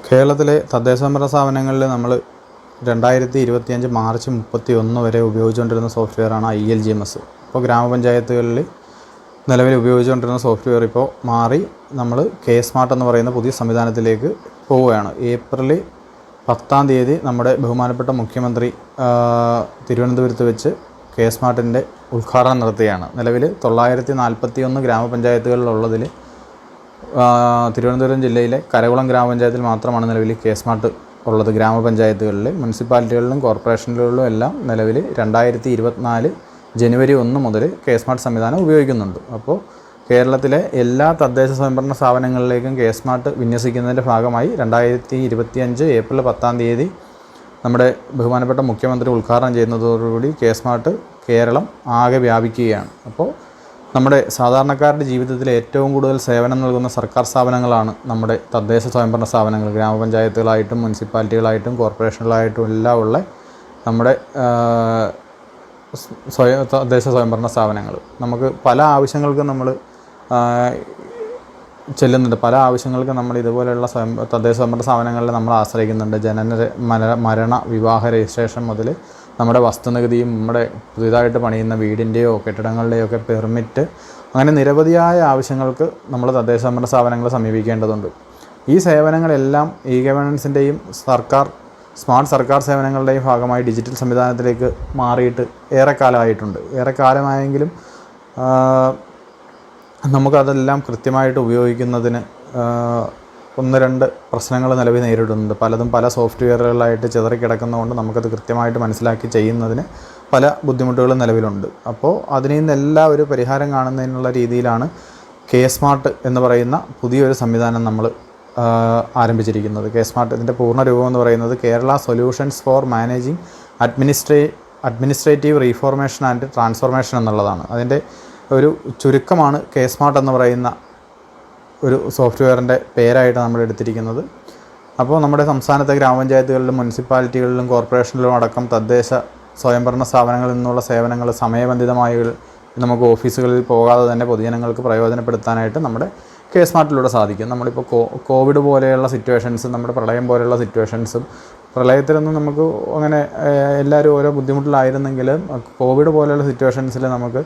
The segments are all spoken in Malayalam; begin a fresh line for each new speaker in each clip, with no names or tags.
കേരളത്തിലെ തദ്ദേശഭരണ സ്ഥാപനങ്ങളിൽ നമ്മൾ 2025 മാർച്ച് 31 വരെ ഉപയോഗിച്ചുകൊണ്ടിരുന്ന സോഫ്റ്റ്വെയറാണ് ILGMS. ഇപ്പോൾ ഗ്രാമപഞ്ചായത്തുകളിൽ നിലവിൽ ഉപയോഗിച്ചുകൊണ്ടിരുന്ന സോഫ്റ്റ്വെയർ ഇപ്പോൾ മാറി നമ്മൾ K-സ്മാർട്ട് എന്ന് പറയുന്ന പുതിയ സംവിധാനത്തിലേക്ക് പോവുകയാണ്. ഏപ്രിൽ 10 നമ്മുടെ ബഹുമാനപ്പെട്ട മുഖ്യമന്ത്രി തിരുവനന്തപുരത്ത് വെച്ച് K-സ്മാർട്ടിൻ്റെ ഉദ്ഘാടനം നടത്തുകയാണ്. നിലവിൽ 941 ഗ്രാമപഞ്ചായത്തുകളിലുള്ളതിൽ തിരുവനന്തപുരം ജില്ലയിലെ കരകുളം ഗ്രാമപഞ്ചായത്തിൽ മാത്രമാണ് നിലവിൽ K-സ്മാർട്ട് ഉള്ളത്. ഗ്രാമപഞ്ചായത്തുകളിൽ, മുനിസിപ്പാലിറ്റികളിലും കോർപ്പറേഷനുകളിലും എല്ലാം നിലവിൽ 2024 ജനുവരി 1 മുതൽ K-സ്മാർട്ട് സംവിധാനം ഉപയോഗിക്കുന്നുണ്ട്. അപ്പോൾ കേരളത്തിലെ എല്ലാ തദ്ദേശ സ്വയംഭരണ സ്ഥാപനങ്ങളിലേക്കും K-സ്മാർട്ട് വിന്യസിക്കുന്നതിൻ്റെ ഭാഗമായി 2025 ഏപ്രിൽ 10 നമ്മുടെ ബഹുമാനപ്പെട്ട മുഖ്യമന്ത്രി ഉദ്ഘാടനം ചെയ്യുന്നതോടുകൂടി K-സ്മാർട്ട് കേരളം ആകെ വ്യാപിക്കുകയാണ്. അപ്പോൾ നമ്മുടെ സാധാരണക്കാരുടെ ജീവിതത്തിൽ ഏറ്റവും കൂടുതൽ സേവനം നൽകുന്ന സർക്കാർ സ്ഥാപനങ്ങളാണ് നമ്മുടെ തദ്ദേശ സ്വയംഭരണ സ്ഥാപനങ്ങൾ. ഗ്രാമപഞ്ചായത്തുകളായിട്ടും മുനിസിപ്പാലിറ്റികളായിട്ടും കോർപ്പറേഷനുകളായിട്ടും എല്ലാം ഉള്ള നമ്മുടെ തദ്ദേശ സ്വയംഭരണ സ്ഥാപനങ്ങൾ. നമുക്ക് പല ആവശ്യങ്ങൾക്കും നമ്മൾ ചെല്ലുന്നുണ്ട്. പല ആവശ്യങ്ങൾക്കും നമ്മൾ ഇതുപോലെയുള്ള തദ്ദേശ സ്വയംഭരണ സ്ഥാപനങ്ങളിൽ നമ്മൾ ആശ്രയിക്കുന്നുണ്ട്. മരണ വിവാഹ രജിസ്ട്രേഷൻ മുതൽ നമ്മുടെ വസ്തുനികുതിയും നമ്മുടെ പുതിയതായിട്ട് പണിയുന്ന വീടിൻ്റെയോ കെട്ടിടങ്ങളുടെയോ ഒക്കെ പെർമിറ്റ്, അങ്ങനെ നിരവധിയായ ആവശ്യങ്ങൾക്ക് നമ്മൾ തദ്ദേശ സ്വയംഭരണ സ്ഥാപനങ്ങളെ സമീപിക്കേണ്ടതുണ്ട്. ഈ സേവനങ്ങളെല്ലാം ഗവേണൻസിൻ്റെയും സ്മാർട്ട് സർക്കാർ സേവനങ്ങളുടെയും ഭാഗമായി ഡിജിറ്റൽ സംവിധാനത്തിലേക്ക് മാറിയിട്ട് ഏറെക്കാലമായെങ്കിലും നമുക്കതെല്ലാം കൃത്യമായിട്ട് ഉപയോഗിക്കുന്നതിന് 1-2 പ്രശ്നങ്ങൾ നിലവിൽ നേരിടുന്നുണ്ട്. പലതും പല സോഫ്റ്റ്വെയറുകളായിട്ട് ചിതറിക്കിടക്കുന്നതുകൊണ്ട് നമുക്കത് കൃത്യമായിട്ട് മനസ്സിലാക്കി ചെയ്യുന്നതിന് പല ബുദ്ധിമുട്ടുകളും നിലവിലുണ്ട്. അപ്പോൾ അതിൽ നിന്നെല്ലാം ഒരു പരിഹാരം കാണുന്നതിനുള്ള രീതിയിലാണ് K-സ്മാർട്ട് എന്ന് പറയുന്ന പുതിയൊരു സംവിധാനം നമ്മൾ ആരംഭിച്ചിരിക്കുന്നത്. K-സ്മാർട്ട് ഇതിൻ്റെ പൂർണ്ണ രൂപം എന്ന് പറയുന്നത് Kerala solutions for managing administrative reformation and transformation എന്നുള്ളതാണ്. അതിൻ്റെ ഒരു ചുരുക്കമാണ് K-സ്മാർട്ട് എന്ന് പറയുന്ന ഒരു സോഫ്റ്റ്വെയറിൻ്റെ പേരായിട്ട് നമ്മൾ എടുത്തിരിക്കുന്നത്. അപ്പോൾ നമ്മുടെ സംസ്ഥാനത്തെ ഗ്രാമപഞ്ചായത്തുകളിലും മുനിസിപ്പാലിറ്റികളിലും കോർപ്പറേഷനിലും അടക്കം തദ്ദേശ സ്വയംഭരണ സ്ഥാപനങ്ങളിൽ നിന്നുള്ള സേവനങ്ങൾ സമയബന്ധിതമായി നമുക്ക് ഓഫീസുകളിൽ പോകാതെ തന്നെ പൊതുജനങ്ങൾക്ക് പ്രയോജനപ്പെടുത്താനായിട്ട് നമ്മുടെ K-സ്മാർട്ടിലൂടെ സാധിക്കും. നമ്മളിപ്പോൾ കോവിഡ് പോലെയുള്ള സിറ്റുവേഷൻസ്, നമ്മുടെ പ്രളയം പോലെയുള്ള സിറ്റുവേഷൻസും, പ്രളയത്തിലൊന്നും നമുക്ക് അങ്ങനെ എല്ലാവരും ഓരോ ബുദ്ധിമുട്ടിലായിരുന്നെങ്കിലും കോവിഡ് പോലെയുള്ള സിറ്റുവേഷൻസിൽ നമുക്ക്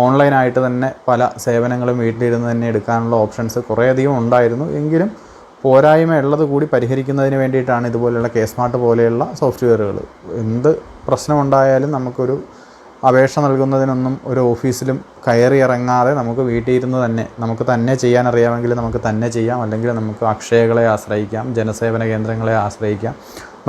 ഓൺലൈനായിട്ട് തന്നെ പല സേവനങ്ങളും വീട്ടിലിരുന്ന് തന്നെ എടുക്കാനുള്ള ഓപ്ഷൻസ് കുറേയധികം ഉണ്ടായിരുന്നു. എങ്കിലും പോരായ്മ ഉള്ളത് കൂടി പരിഹരിക്കുന്നതിന് വേണ്ടിയിട്ടാണ് ഇതുപോലെയുള്ള K-സ്മാർട്ട് പോലെയുള്ള സോഫ്റ്റ്വെയറുകൾ. എന്ത് പ്രശ്നമുണ്ടായാലും നമുക്കൊരു അപേക്ഷ നൽകുന്നതിനൊന്നും ഒരു ഓഫീസിലും കയറി ഇറങ്ങാതെ നമുക്ക് വീട്ടിൽ ഇരുന്ന് തന്നെ നമുക്ക് തന്നെ ചെയ്യാൻ അറിയാമെങ്കിൽ നമുക്ക് തന്നെ ചെയ്യാം. അല്ലെങ്കിൽ നമുക്ക് അക്ഷയകളെ ആശ്രയിക്കാം, ജനസേവന കേന്ദ്രങ്ങളെ ആശ്രയിക്കാം,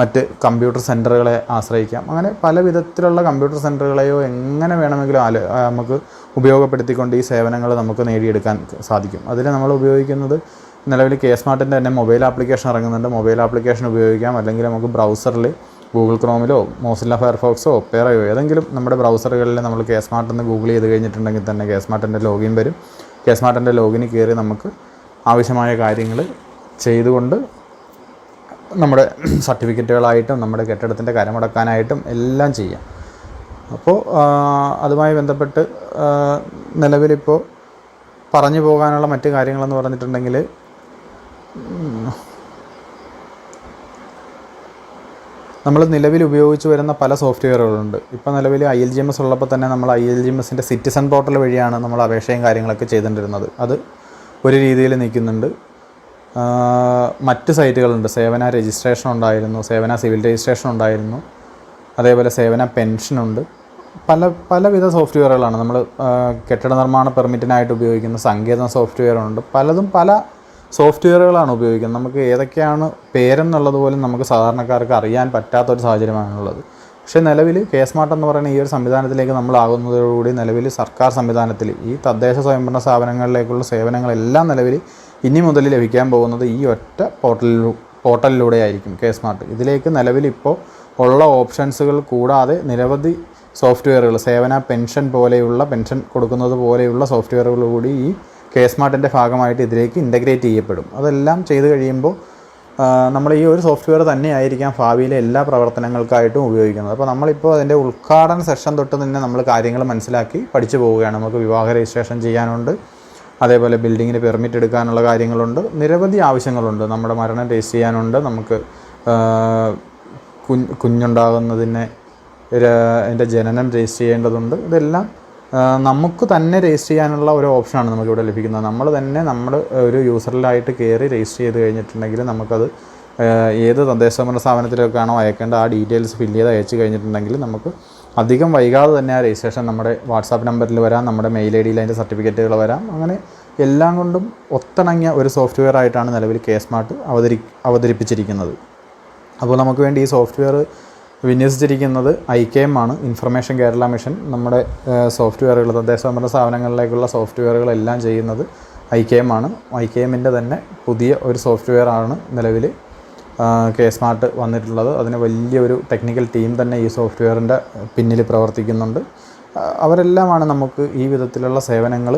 മറ്റ് കമ്പ്യൂട്ടർ സെൻറ്ററുകളെ ആശ്രയിക്കാം. അങ്ങനെ പല വിധത്തിലുള്ള കമ്പ്യൂട്ടർ സെൻറ്ററുകളെയോ എങ്ങനെ വേണമെങ്കിലും നമുക്ക് ഉപയോഗപ്പെടുത്തിക്കൊണ്ട് ഈ സേവനങ്ങൾ നമുക്ക് നേടിയെടുക്കാൻ സാധിക്കും. അതിൽ നമ്മൾ ഉപയോഗിക്കുന്നത് നിലവിൽ K-സ്മാർട്ടിൻ്റെ തന്നെ മൊബൈൽ ആപ്ലിക്കേഷൻ ഇറങ്ങുന്നുണ്ട്. മൊബൈൽ ആപ്ലിക്കേഷൻ ഉപയോഗിക്കാം. അല്ലെങ്കിൽ നമുക്ക് ബ്രൗസറിൽ ഗൂഗിൾ ക്രോമിലോ മോസില്ല ഫയർഫോക്സോ ഒപ്പേറയോ ഏതെങ്കിലും നമ്മുടെ ബ്രൗസറുകളിൽ നമ്മൾ K-സ്മാർട്ടെന്ന് ഗൂഗിൾ ചെയ്ത് കഴിഞ്ഞിട്ടുണ്ടെങ്കിൽ തന്നെ K-സ്മാർട്ടിൻ്റെ ലോഗിൻ വരും. K-സ്മാർട്ടിൻ്റെ ലോഗിന് കയറി നമുക്ക് ആവശ്യമായ കാര്യങ്ങൾ ചെയ്തുകൊണ്ട് നമ്മുടെ സർട്ടിഫിക്കറ്റുകളായിട്ടും നമ്മുടെ കെട്ടിടത്തിൻ്റെ കരമടക്കാനായിട്ടും എല്ലാം ചെയ്യാം. അപ്പോൾ അതുമായി ബന്ധപ്പെട്ട് നിലവിലിപ്പോൾ പറഞ്ഞു പോകാനുള്ള മറ്റ് കാര്യങ്ങളെന്ന് പറഞ്ഞിട്ടുണ്ടെങ്കിൽ നമ്മൾ നിലവിൽ ഉപയോഗിച്ച് വരുന്ന പല സോഫ്റ്റ്വെയറുകളുണ്ട്. ഇപ്പോൾ നിലവിൽ ILGMS ഉള്ളപ്പോൾ തന്നെ നമ്മൾ ILGMSൻ്റെ സിറ്റിസൺ പോർട്ടൽ വഴിയാണ് നമ്മൾ അപേക്ഷയും കാര്യങ്ങളൊക്കെ ചെയ്തുകൊണ്ടിരുന്നത്. അത് ഒരു രീതിയിൽ നിൽക്കുന്നുണ്ട്. മറ്റ് സൈറ്റുകളുണ്ട്. സേവന രജിസ്ട്രേഷൻ ഉണ്ടായിരുന്നു, സേവന സിവിൽ രജിസ്ട്രേഷൻ ഉണ്ടായിരുന്നു, അതേപോലെ സേവന പെൻഷനുണ്ട്. പലവിധ സോഫ്റ്റ്വെയറുകളാണ്. നമ്മൾ കെട്ടിട നിർമ്മാണ പെർമിറ്റിനായിട്ട് ഉപയോഗിക്കുന്ന സങ്കേതം സോഫ്റ്റ്വെയറുണ്ട്. പലതും പല സോഫ്റ്റ്വെയറുകളാണ് ഉപയോഗിക്കുന്നത്. നമുക്ക് ഏതൊക്കെയാണ് പേരെന്നുള്ളത് പോലും നമുക്ക് സാധാരണക്കാർക്ക് അറിയാൻ പറ്റാത്തൊരു സാഹചര്യമാണുള്ളത്. പക്ഷേ നിലവിൽ K-സ്മാർട്ട് എന്ന് പറയുന്ന ഈ ഒരു സംവിധാനത്തിലേക്ക് നമ്മളാകുന്നതോടുകൂടി നിലവിൽ സർക്കാർ സംവിധാനത്തിൽ ഈ തദ്ദേശ സ്വയംഭരണ സ്ഥാപനങ്ങളിലേക്കുള്ള സേവനങ്ങളെല്ലാം നിലവിൽ ഇനി മുതൽ ലഭിക്കാൻ പോകുന്നത് ഈ ഒറ്റ പോർട്ടലിലൂടെ ആയിരിക്കും K-സ്മാർട്ട്. ഇതിലേക്ക് നിലവിൽ ഇപ്പോൾ ഉള്ള ഓപ്ഷൻസുകൾ കൂടാതെ നിരവധി സോഫ്റ്റ്വെയറുകൾ, സേവന പെൻഷൻ പോലെയുള്ള പെൻഷൻ കൊടുക്കുന്നത് പോലെയുള്ള സോഫ്റ്റ്വെയറുകൾ കൂടി ഈ K-സ്മാർട്ടിൻ്റെ ഭാഗമായിട്ട് ഇതിലേക്ക് ഇൻ്റഗ്രേറ്റ് ചെയ്യപ്പെടും. അതെല്ലാം ചെയ്ത് കഴിയുമ്പോൾ നമ്മൾ ഈ ഒരു സോഫ്റ്റ്വെയർ തന്നെയായിരിക്കാം ഭാവിയിലെ എല്ലാ പ്രവർത്തനങ്ങൾക്കായിട്ടും ഉപയോഗിക്കുന്നത്. അപ്പോൾ നമ്മളിപ്പോൾ അതിൻ്റെ ഉദ്ഘാടന സെഷൻ തൊട്ട് തന്നെ നമ്മൾ കാര്യങ്ങൾ മനസ്സിലാക്കി പഠിച്ചു പോവുകയാണ്. നമുക്ക് വിവാഹ രജിസ്ട്രേഷൻ ചെയ്യാനുണ്ട്, അതേപോലെ ബിൽഡിങ്ങിന് പെർമിറ്റ് എടുക്കാനുള്ള കാര്യങ്ങളുണ്ട്, നിരവധി ആവശ്യങ്ങളുണ്ട്. നമ്മുടെ മരണം രജിസ്റ്റർ ചെയ്യാനുണ്ട്, നമുക്ക് കുഞ്ഞുണ്ടാകുന്നതിനെ അതിൻ്റെ ജനനം രജിസ്റ്റർ ചെയ്യേണ്ടതുണ്ട്. ഇതെല്ലാം നമുക്ക് തന്നെ രജിസ്റ്റർ ചെയ്യാനുള്ള ഒരു ഓപ്ഷനാണ് നമുക്കിവിടെ ലഭിക്കുന്നത്. നമ്മൾ തന്നെ നമ്മുടെ ഒരു യൂസറിലായിട്ട് കയറി രജിസ്റ്റർ ചെയ്ത് കഴിഞ്ഞിട്ടുണ്ടെങ്കിൽ നമുക്കത് ഏത് തദ്ദേശഭരണ സ്ഥാപനത്തിലേക്കാണോ അയക്കേണ്ട ആ ഡീറ്റെയിൽസ് ഫില്ല് ചെയ്ത് അയച്ചു കഴിഞ്ഞിട്ടുണ്ടെങ്കിൽ നമുക്ക് അധികം വൈകാതെ തന്നെ ആ രജിസ്ട്രേഷൻ നമ്മുടെ വാട്സാപ്പ് നമ്പറിൽ വരാം, നമ്മുടെ മെയിൽ ഐ ഡിയിൽ അതിൻ്റെ സർട്ടിഫിക്കറ്റുകൾ വരാം. അങ്ങനെ എല്ലാം കൊണ്ടും ഒത്തിണങ്ങിയ ഒരു സോഫ്റ്റ്വെയർ ആയിട്ടാണ് നിലവിൽ കെ സ്മാർട്ട് അവതരിപ്പിച്ചിരിക്കുന്നത്. അപ്പോൾ നമുക്ക് വേണ്ടി ഈ സോഫ്റ്റ്വെയർ വിന്യസിച്ചിരിക്കുന്നത് IKM ആണ്, ഇൻഫർമേഷൻ കേരള മിഷൻ. നമ്മുടെ സോഫ്റ്റ്വെയറുകൾ തദ്ദേശഭരണ സ്ഥാപനങ്ങളിലേക്കുള്ള സോഫ്റ്റ്വെയറുകളെല്ലാം ചെയ്യുന്നത് IKM ആണ്. IKMൻ്റെ തന്നെ പുതിയ ഒരു സോഫ്റ്റ്വെയർ ആണ് നിലവിൽ കെ സ്മാർട്ട് വന്നിട്ടുള്ളത്. അതിന് വലിയൊരു ടെക്നിക്കൽ ടീം തന്നെ ഈ സോഫ്റ്റ്വെയറിൻ്റെ പിന്നിൽ പ്രവർത്തിക്കുന്നുണ്ട്. അവരെല്ലാമാണ് നമുക്ക് ഈ വിധത്തിലുള്ള സേവനങ്ങൾ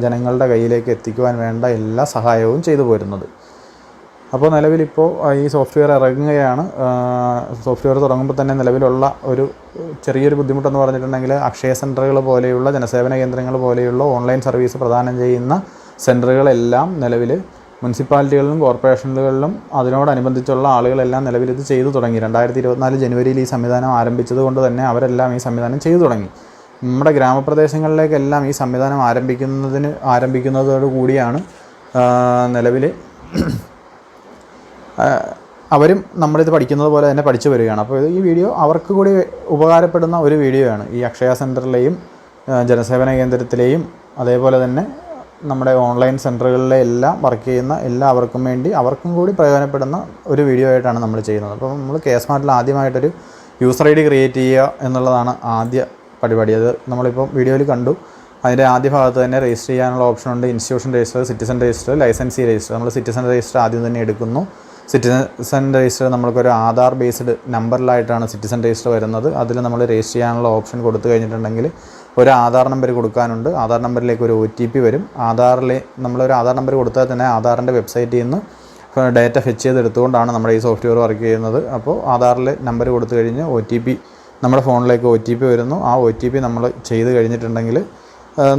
ജനങ്ങളുടെ കയ്യിലേക്ക് എത്തിക്കുവാൻ വേണ്ട എല്ലാ സഹായവും ചെയ്തു പോരുന്നത്. അപ്പോൾ നിലവിലിപ്പോൾ ഈ സോഫ്റ്റ്വെയർ ഇറങ്ങുകയാണ്. സോഫ്റ്റ്വെയർ തുടങ്ങുമ്പോൾ തന്നെ നിലവിലുള്ള ഒരു ചെറിയൊരു ബുദ്ധിമുട്ടെന്ന് പറഞ്ഞിട്ടുണ്ടെങ്കിൽ അക്ഷയ സെൻറ്ററുകൾ പോലെയുള്ള ജനസേവന കേന്ദ്രങ്ങൾ പോലെയുള്ള ഓൺലൈൻ സർവീസ് പ്രദാനം ചെയ്യുന്ന സെൻറ്ററുകളെല്ലാം നിലവിൽ മുനിസിപ്പാലിറ്റികളിലും കോർപ്പറേഷനുകളിലും അതിനോടനുബന്ധിച്ചുള്ള ആളുകളെല്ലാം നിലവിൽ ഇത് ചെയ്തു തുടങ്ങി. 2024 ജനുവരിയിൽ ഈ സംവിധാനം ആരംഭിച്ചത് കൊണ്ട് തന്നെ അവരെല്ലാം ഈ സംവിധാനം ചെയ്തു തുടങ്ങി. നമ്മുടെ ഗ്രാമപ്രദേശങ്ങളിലേക്കെല്ലാം ഈ സംവിധാനം ആരംഭിക്കുന്നതോടു കൂടിയാണ് നിലവിൽ അവരും നമ്മളിത് പഠിക്കുന്നത് പോലെ തന്നെ പഠിച്ചു വരികയാണ്. അപ്പോൾ ഈ വീഡിയോ അവർക്ക് കൂടി ഉപകാരപ്പെടുന്ന ഒരു വീഡിയോയാണ്. ഈ അക്ഷയ സെൻറ്ററിലെയും ജനസേവന കേന്ദ്രത്തിലെയും അതേപോലെ തന്നെ നമ്മുടെ ഓൺലൈൻ സെൻറ്ററുകളിലെ എല്ലാം വർക്ക് ചെയ്യുന്ന എല്ലാവർക്കും വേണ്ടി അവർക്കും കൂടി പ്രയോജനപ്പെടുന്ന ഒരു വീഡിയോ ആയിട്ടാണ് നമ്മൾ ചെയ്യുന്നത്. അപ്പോൾ നമ്മൾ കെ സ്മാർട്ടിൽ ആദ്യമായിട്ടൊരു യൂസർ ID ക്രിയേറ്റ് ചെയ്യുക എന്നുള്ളതാണ് ആദ്യ പരിപാടി. അത് നമ്മളിപ്പോൾ വീഡിയോയിൽ കണ്ടു. അതിൻ്റെ ആദ്യ ഭാഗത്ത് തന്നെ രജിസ്റ്റർ ചെയ്യാനുള്ള ഓപ്ഷനുണ്ട്. Institution register, citizen register, licensee register. നമ്മൾ സിറ്റിസൺ രജിസ്റ്റർ ആദ്യം തന്നെ എടുക്കുന്നു. സിറ്റിസൺ രജിസ്റ്റർ നമ്മൾക്കൊരു ആധാർ ബേസ്ഡ് നമ്പറിലായിട്ടാണ് സിറ്റിസൺ രജിസ്റ്റർ വരുന്നത്. അതിൽ നമ്മൾ രജിസ്റ്റർ ചെയ്യാനുള്ള ഓപ്ഷൻ കൊടുത്തു കഴിഞ്ഞിട്ടുണ്ടെങ്കിൽ ഒരു ആധാർ നമ്പർ കൊടുക്കാനുണ്ട്. ആധാർ നമ്പറിലേക്ക് ഒരു OTP വരും. നമ്മളൊരു ആധാർ നമ്പർ കൊടുത്താൽ തന്നെ ആധാറിൻ്റെ വെബ്സൈറ്റിൽ നിന്ന് ഡേറ്റ ഫെച്ച് ചെയ്തെടുത്തുകൊണ്ടാണ് നമ്മുടെ ഈ സോഫ്റ്റ്വെയർ വർക്ക് ചെയ്യുന്നത്. അപ്പോൾ ആധാറിൽ നമ്പർ കൊടുത്തു കഴിഞ്ഞ് OTP നമ്മുടെ ഫോണിലേക്ക് OTP വരുന്നു. ആ OTP നമ്മൾ ചെയ്ത് കഴിഞ്ഞിട്ടുണ്ടെങ്കിൽ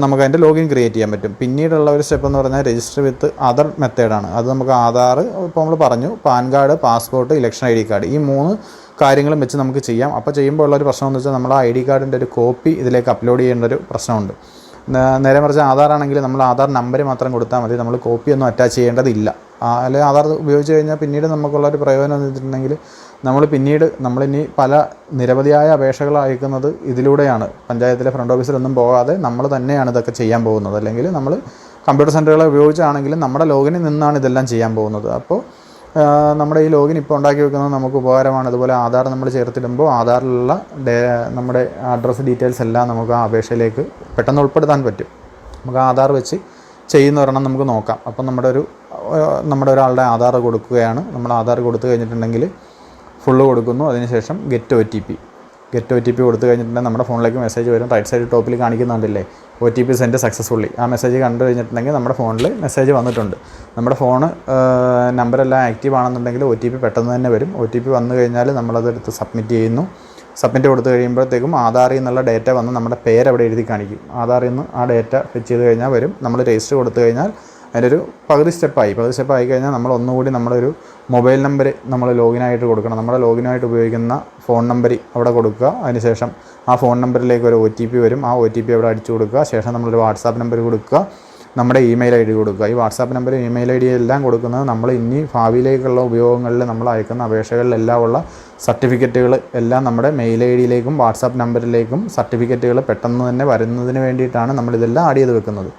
നമുക്കതിൻ്റെ ലോഗിൻ ക്രിയേറ്റ് ചെയ്യാൻ പറ്റും. പിന്നീടുള്ള ഒരു സ്റ്റെപ്പ് എന്ന് പറഞ്ഞാൽ രജിസ്റ്റർ വിത്ത് അതർ മെത്തേഡാണ്. അത് നമുക്ക് ആധാർ, ഇപ്പോൾ നമ്മൾ പറഞ്ഞു, pan card, passport, election ID card, ഈ 3 കാര്യങ്ങളും വെച്ച് നമുക്ക് ചെയ്യാം. അപ്പോൾ ചെയ്യുമ്പോൾ ഉള്ളൊരു പ്രശ്നം എന്ന് വെച്ചാൽ നമ്മൾ ID കാർഡിൻ്റെ ഒരു കോപ്പി ഇതിലേക്ക് അപ്ലോഡ് ചെയ്യേണ്ട ഒരു പ്രശ്നമുണ്ട്. നേരെ മറിച്ച് ആധാറാണെങ്കിൽ നമ്മൾ ആധാർ നമ്പർ മാത്രം കൊടുത്താൽ മതി, നമ്മൾ കോപ്പിയൊന്നും അറ്റാച്ച് ചെയ്യേണ്ടതില്ല. അല്ലെങ്കിൽ ആധാർ ഉപയോഗിച്ച് കഴിഞ്ഞാൽ പിന്നീട് നമുക്കുള്ളൊരു പ്രയോജനം എന്ന് വെച്ചിട്ടുണ്ടെങ്കിൽ നമ്മളിനി പല നിരവധിയായ അപേക്ഷകൾ അയക്കുന്നത് ഇതിലൂടെയാണ്. പഞ്ചായത്തിലെ ഫ്രണ്ട് ഓഫീസിലൊന്നും പോകാതെ നമ്മൾ തന്നെയാണ് ഇതൊക്കെ ചെയ്യാൻ പോകുന്നത്. അല്ലെങ്കിൽ നമ്മൾ കമ്പ്യൂട്ടർ സെൻറ്ററുകളെ ഉപയോഗിച്ചാണെങ്കിലും നമ്മുടെ ലോഗിനിൽ നിന്നാണ് ഇതെല്ലാം ചെയ്യാൻ പോകുന്നത്. അപ്പോൾ നമ്മുടെ ഈ ലോഗിൻ ഇപ്പോൾ ഉണ്ടാക്കി വെക്കുന്നത് നമുക്ക് ഉപകാരമാണ്. അതുപോലെ ആധാർ നമ്മൾ ചേർത്തിടുമ്പോൾ ആധാറിലുള്ള നമ്മുടെ അഡ്രസ്സ് ഡീറ്റെയിൽസ് എല്ലാം നമുക്ക് ആ അപേക്ഷയിലേക്ക് പെട്ടെന്ന് ഉൾപ്പെടുത്താൻ പറ്റും. നമുക്ക് ആധാർ വെച്ച് ചെയ്യുന്ന ഒരെണ്ണം നമുക്ക് നോക്കാം. അപ്പം നമ്മുടെ ഒരാളുടെ ആധാർ കൊടുക്കുകയാണ്. നമ്മൾ ആധാർ കൊടുത്തു കഴിഞ്ഞിട്ടുണ്ടെങ്കിൽ ഫുള്ള് കൊടുക്കുന്നു. അതിനുശേഷം ഗെറ്റ് OTP കൊടുത്തു കഴിഞ്ഞിട്ടുണ്ടെങ്കിൽ നമ്മുടെ ഫോണിലേക്ക് മെസ്സേജ് വരും. റൈറ്റ് സൈഡ് ടോപ്പിൽ കാണിക്കുന്നുണ്ടല്ലേ OTP സെൻഡ് സക്സസ്ഫുള്ളി. ആ മെസ്സേജ് കണ്ടു കഴിഞ്ഞിട്ടുണ്ടെങ്കിൽ നമ്മുടെ ഫോണിൽ മെസ്സേജ് വന്നിട്ടുണ്ട്. നമ്മുടെ ഫോണ് നമ്പറെല്ലാം ആക്റ്റീവ് ആണെന്നുണ്ടെങ്കിൽ OTP പെട്ടെന്ന് തന്നെ വരും. OTP വന്നു കഴിഞ്ഞാൽ നമ്മളതെടുത്ത് സബ്മിറ്റ് ചെയ്യുന്നു. സബ്മിറ്റ് കൊടുത്തു കഴിയുമ്പോഴത്തേക്കും ആധാറിൽ നിന്നുള്ള ഡേറ്റ വന്ന് നമ്മുടെ പേര് അവിടെ എഴുതി കാണിക്കും. ആധാറിൽ നിന്ന് ആ ഡേറ്റ ഫെച്ച് ചെയ്ത് കഴിഞ്ഞാൽ വരും. നമ്മൾ രജിസ്റ്റർ കൊടുത്തു കഴിഞ്ഞാൽ അതിൻ്റെ ഒരു പകുതി സ്റ്റെപ്പായി കഴിഞ്ഞാൽ നമ്മൾ ഒന്നുകൂടി നമ്മളൊരു മൊബൈൽ നമ്പർ നമ്മൾ ലോഗിനായിട്ട് കൊടുക്കണം. നമ്മുടെ ലോഗിനായിട്ട് ഉപയോഗിക്കുന്ന ഫോൺ നമ്പർ അവിടെ കൊടുക്കുക. അതിനുശേഷം ആ ഫോൺ നമ്പറിലേക്ക് ഒരു OTP വരും. ആ OTP അവിടെ അടിച്ചു കൊടുക്കുക. ശേഷം നമ്മളൊരു വാട്സാപ്പ് നമ്പർ കൊടുക്കുക, നമ്മുടെ ഇമെയിൽ ID കൊടുക്കുക. ഈ വാട്സാപ്പ് നമ്പർ, ഇമെയിൽ ID എല്ലാം കൊടുക്കുന്നത് നമ്മൾ ഇനി ഭാവിയിലേക്കുള്ള ഉപയോഗങ്ങളിൽ നമ്മൾ അയക്കുന്ന അപേക്ഷകളിലെല്ലാം ഉള്ള സർട്ടിഫിക്കറ്റുകൾ എല്ലാം നമ്മുടെ മെയിൽ IDയിലേക്കും വാട്സാപ്പ് നമ്പറിലേക്കും സർട്ടിഫിക്കറ്റുകൾ പെട്ടെന്ന് തന്നെ വരുന്നതിന് വേണ്ടിയിട്ടാണ് നമ്മളിതെല്ലാം ആഡ് ചെയ്ത് വെക്കുന്നത്.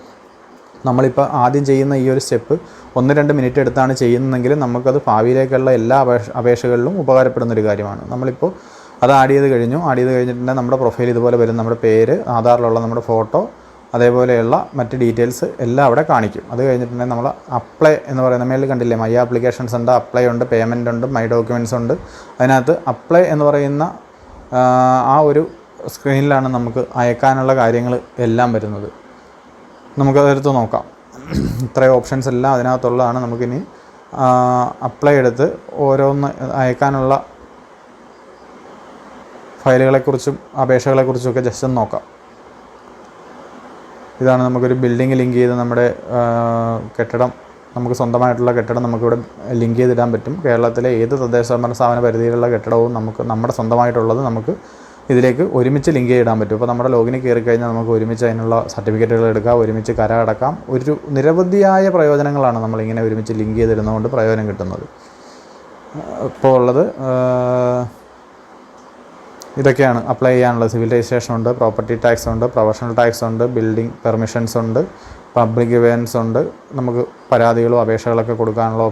നമ്മളിപ്പോൾ ആദ്യം ചെയ്യുന്ന ഈ ഒരു സ്റ്റെപ്പ് 1-2 മിനിറ്റ് എടുത്താണ് ചെയ്യുന്നതെങ്കിൽ നമുക്കത് ഭാവിയിലേക്കുള്ള എല്ലാ അപേക്ഷകളിലും ഉപകാരപ്പെടുന്നൊരു കാര്യമാണ്. നമ്മളിപ്പോൾ അത് ആഡ് ചെയ്ത് കഴിഞ്ഞിട്ടുണ്ടെങ്കിൽ നമ്മുടെ പ്രൊഫൈൽ ഇതുപോലെ വരും. നമ്മുടെ പേര്, ആധാറിലുള്ള നമ്മുടെ ഫോട്ടോ, അതേപോലെയുള്ള മറ്റ് ഡീറ്റെയിൽസ് എല്ലാം അവിടെ കാണിക്കും. അത് കഴിഞ്ഞിട്ടുണ്ടെങ്കിൽ നമ്മൾ അപ്ലൈ എന്ന് പറയുന്ന മേളിൽ കണ്ടില്ലേ, മൈ ആപ്ലിക്കേഷൻസ് ഉണ്ട്, അപ്ലൈ ഉണ്ട്, പേയ്മെൻ്റ് ഉണ്ട്, മൈ ഡോക്യുമെൻറ്റ്സ് ഉണ്ട്. അതിനകത്ത് അപ്ലൈ എന്ന് പറയുന്ന ആ ഒരു സ്ക്രീനിലാണ് നമുക്ക് അയക്കാനുള്ള കാര്യങ്ങൾ എല്ലാം വരുന്നത്. നമുക്കതെടുത്ത് നോക്കാം. ഇത്രയും ഓപ്ഷൻസ് എല്ലാം അതിനകത്തുള്ളതാണ്. നമുക്കിനി അപ്ലൈ എടുത്ത് ഓരോന്ന് അയക്കാനുള്ള ഫയലുകളെക്കുറിച്ചും അപേക്ഷകളെക്കുറിച്ചുമൊക്കെ ജസ്റ്റ് ഒന്ന് നോക്കാം. ഇതാണ് നമുക്കൊരു ബിൽഡിംഗ് ലിങ്ക് ചെയ്ത് നമ്മുടെ കെട്ടിടം, നമുക്ക് സ്വന്തമായിട്ടുള്ള കെട്ടിടം നമുക്കിവിടെ ലിങ്ക് ചെയ്തിടാൻ പറ്റും. കേരളത്തിലെ ഏത് തദ്ദേശ സ്വയംഭരണ സ്ഥാപന പരിധിയിലുള്ള കെട്ടിടവും നമ്മുടെ സ്വന്തമായിട്ടുള്ളത് നമുക്ക് ഇതിലേക്ക് ഒരുമിച്ച് ലിങ്ക് ചെയ്തിടാൻ പറ്റും. ഇപ്പോൾ നമ്മുടെ ലോഗിനിൽ കയറി കഴിഞ്ഞാൽ നമുക്ക് ഒരുമിച്ച് അതിനുള്ള സർട്ടിഫിക്കറ്റുകൾ എടുക്കാം, ഒരുമിച്ച് കര അടക്കാം. നിരവധിയായ പ്രയോജനങ്ങളാണ് നമ്മളിങ്ങനെ ഒരുമിച്ച് ലിങ്ക് ചെയ്തിടുന്നതുകൊണ്ട് പ്രയോജനം കിട്ടുന്നത്. ഇപ്പോൾ ഉള്ളത് ഇതൊക്കെയാണ് അപ്ലൈ ചെയ്യാനുള്ളത്. സിവിൽ രജിസ്ട്രേഷൻ ഉണ്ട്, പ്രോപ്പർട്ടി ടാക്സ് ഉണ്ട്, പ്രൊഫഷണൽ ടാക്സ് ഉണ്ട്, ബിൽഡിംഗ് പെർമിഷൻസ് ഉണ്ട്, പബ്ലിക് ഇവൻസ് ഉണ്ട്. നമുക്ക് പരാതികളോ അപേക്ഷകളൊക്കെ കൊടുക്കാനുള്ള